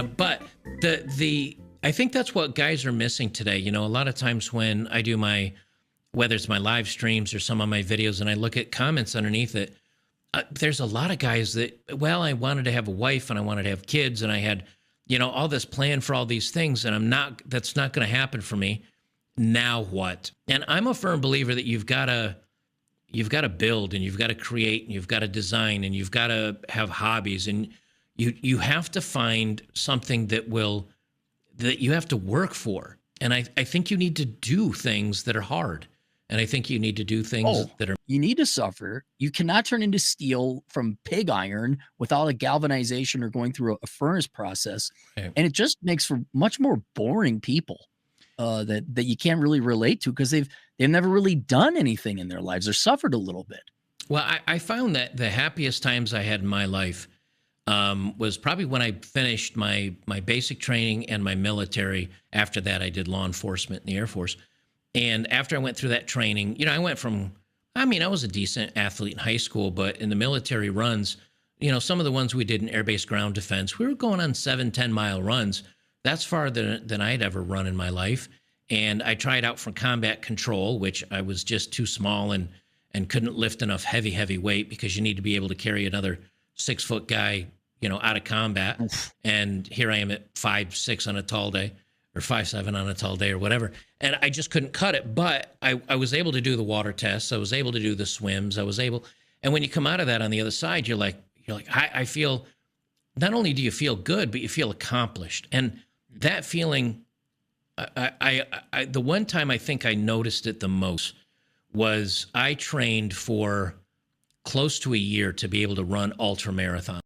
But the I think that's what guys are missing today. You know, a lot of times when I do my, whether it's my live streams or some of my videos, and I look at comments underneath it, there's a lot of guys that, well, I wanted to have a wife and I wanted to have kids and I had, you know, all this plan for all these things, and that's not going to happen for me. Now what? And I'm a firm believer that you've got to build, and you've got to create, and you've got to design, and you've got to have hobbies, and you have to find something that you have to work for. And I think you need to do things that are hard. And I think you need to do things that are. You need to suffer. You cannot turn into steel from pig iron without a galvanization or going through a furnace process. Right. And it just makes for much more boring people that you can't really relate to, because they've never really done anything in their lives or suffered a little bit. Well, I found that the happiest times I had in my life was probably when I finished my basic training and my military. After that, I did law enforcement in the Air Force. And after I went through that training, you know, I was a decent athlete in high school, but in the military runs, you know, some of the ones we did in air-based ground defense, we were going on 7-10-mile runs. That's farther than I'd ever run in my life. And I tried out for combat control, which I was just too small and couldn't lift enough heavy weight, because you need to be able to carry another 6-foot guy, you know, out of combat. Oof. And here I am at 5'6" on a tall day, or 5'7" on a tall day, or whatever. And I just couldn't cut it. But I was able to do the water tests. I was able to do the swims. And when you come out of that on the other side, you're like, I feel, not only do you feel good, but you feel accomplished. And that feeling, the one time I think I noticed it the most was I trained for close to a year to be able to run ultra marathon.